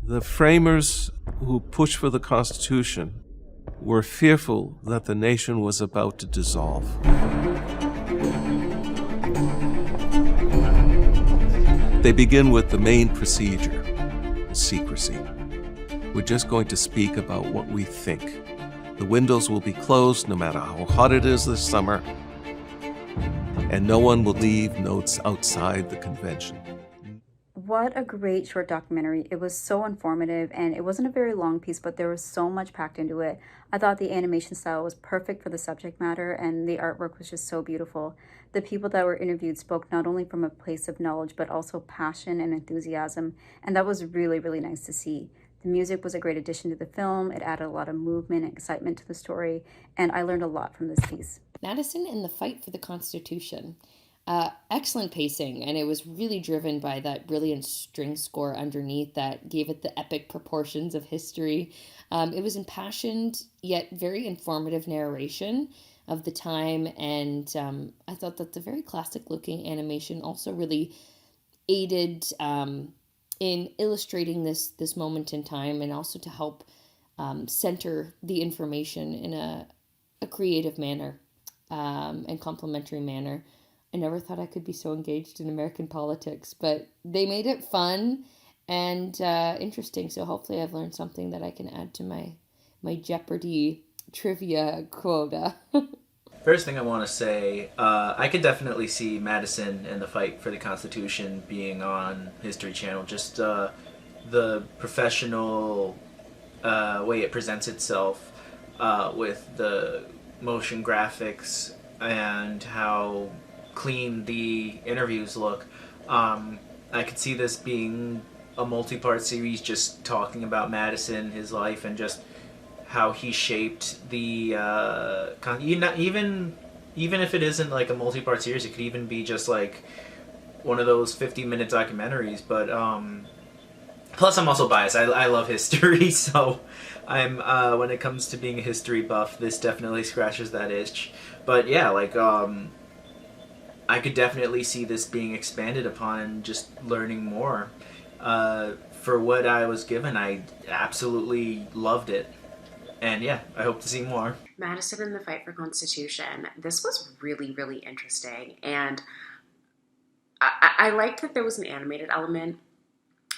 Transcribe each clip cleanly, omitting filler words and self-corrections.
The framers who pushed for the Constitution were fearful that the nation was about to dissolve. They begin with the main procedure, secrecy. We're just going to speak about what we think. The windows will be closed no matter how hot it is this summer, and no one will leave notes outside the convention. What a great short documentary. It was so informative, and it wasn't a very long piece, but there was so much packed into it. I thought the animation style was perfect for the subject matter, and the artwork was just so beautiful. The people that were interviewed spoke not only from a place of knowledge, but also passion and enthusiasm, and that was really, really nice to see. The music was a great addition to the film. It added a lot of movement and excitement to the story, and I learned a lot from this piece. Madison and the fight for the Constitution. Excellent pacing, and it was really driven by that brilliant string score underneath that gave it the epic proportions of history. It was impassioned yet very informative narration of the time, and I thought that the very classic looking animation also really aided in illustrating this moment in time, and also to help center the information in a creative manner and complementary manner. I never thought I could be so engaged in American politics, but they made it fun and interesting. So hopefully I've learned something that I can add to my Jeopardy trivia quota. First thing I want to say, I could definitely see Madison and the fight for the Constitution being on History Channel. Just the professional way it presents itself with the motion graphics and how clean the interviews look. I could see this being a multi-part series just talking about Madison, his life, and just how he shaped the even if it isn't like a multi-part series, it could even be just like one of those 50-minute documentaries. But plus I'm also biased. I love history, so I'm when it comes to being a history buff, this definitely scratches that itch. But yeah, like I could definitely see this being expanded upon and just learning more. For what I was given, I absolutely loved it. And yeah, I hope to see more. Madison and the Fight for Constitution. This was really, really interesting. And I liked that there was an animated element,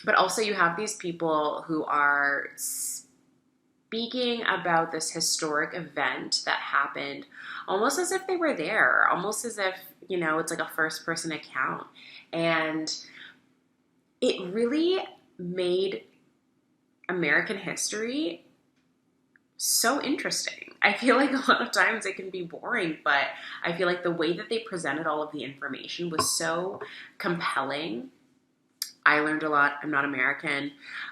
but also you have these people who are speaking about this historic event that happened almost as if they were there, almost as if, you know, it's like a first person account. And it really made American history so interesting. I feel like a lot of times it can be boring, but I feel like the way that they presented all of the information was so compelling. I learned a lot. I'm not American,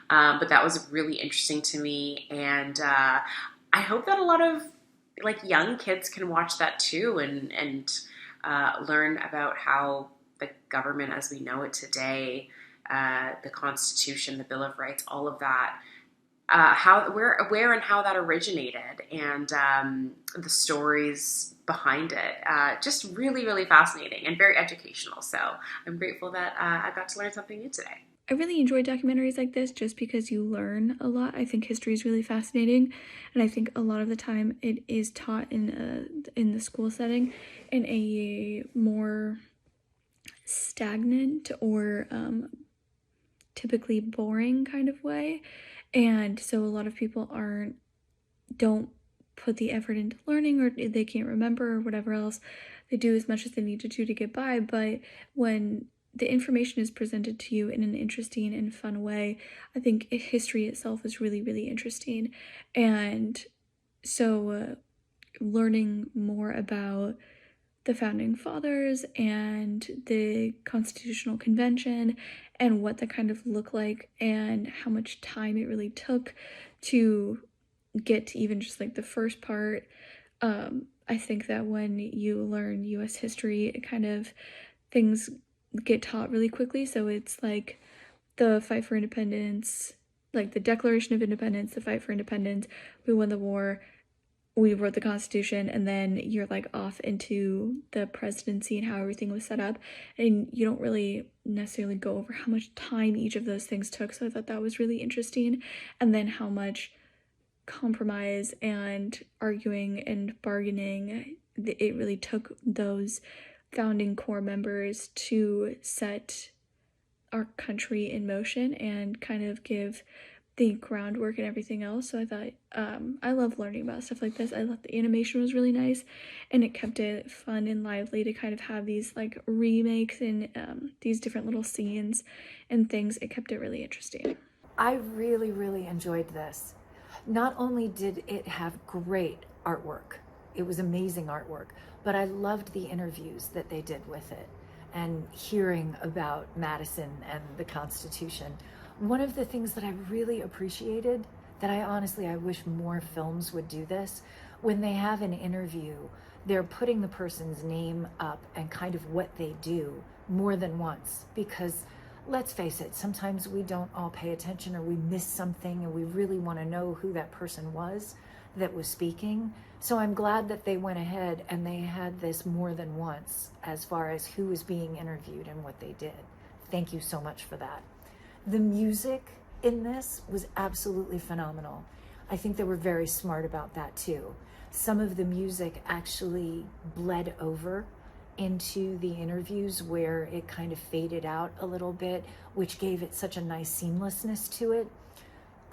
but that was really interesting to me. And I hope that a lot of like young kids can watch that too and learn about how the government as we know it today, the Constitution, the Bill of Rights, all of that, where and how that originated, and the stories behind it. Just really, really fascinating and very educational. So I'm grateful that I got to learn something new today. I really enjoy documentaries like this just because you learn a lot. I think history is really fascinating, and I think a lot of the time it is taught in the school setting in a more stagnant or typically boring kind of way. And so a lot of people don't put the effort into learning, or they can't remember, or whatever else. They do as much as they need to do to get by, but when the information is presented to you in an interesting and fun way, I think history itself is really, really interesting. And so learning more about the founding fathers and the Constitutional Convention and what that kind of looked like and how much time it really took to get to even just like the first part. I think that when you learn U.S. history, it kind of things get taught really quickly. So it's like the fight for independence, like the Declaration of Independence, the fight for independence, we won the war, we wrote the Constitution, and then you're like off into the presidency and how everything was set up, and you don't really necessarily go over how much time each of those things took. So I thought that was really interesting, and then how much compromise and arguing and bargaining it really took those founding core members to set our country in motion and kind of give the groundwork and everything else. So I thought I love learning about stuff like this. I thought the animation was really nice, and it kept it fun and lively to kind of have these like remakes and these different little scenes and things. It kept it really interesting. I really, really enjoyed this. Not only did it have great artwork, it was amazing artwork, but I loved the interviews that they did with it and hearing about Madison and the Constitution. One of the things that I really appreciated, that I wish more films would do this, when they have an interview, they're putting the person's name up and kind of what they do more than once, because let's face it, sometimes we don't all pay attention or we miss something and we really want to know who that person was that was speaking. So I'm glad that they went ahead and they had this more than once as far as who was being interviewed and what they did. Thank you so much for that. The music in this was absolutely phenomenal. I think they were very smart about that too. Some of the music actually bled over into the interviews where it kind of faded out a little bit, which gave it such a nice seamlessness to it.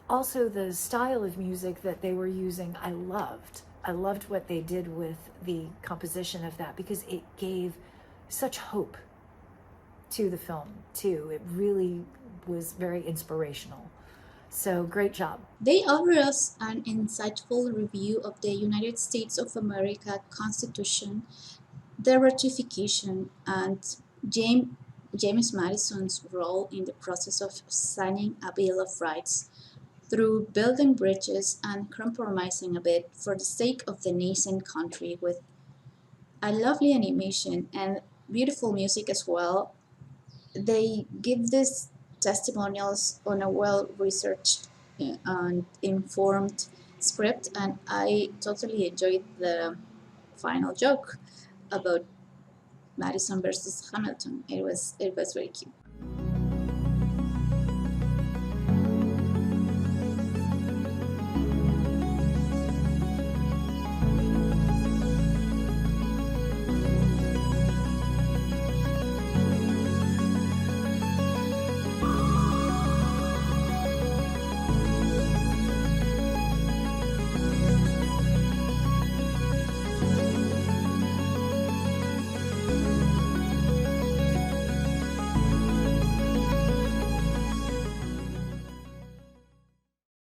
Also, the style of music that they were using, I loved. I loved what they did with the composition of that because it gave such hope to the film too. It really was very inspirational. So great job. They offer us an insightful review of the United States of America Constitution, the ratification, and James Madison's role in the process of signing a Bill of Rights through building bridges and compromising a bit for the sake of the nascent country with a lovely animation and beautiful music as well. They give these testimonials on a well-researched and informed script, and I totally enjoyed the final joke about Madison versus Hamilton. It was very cute.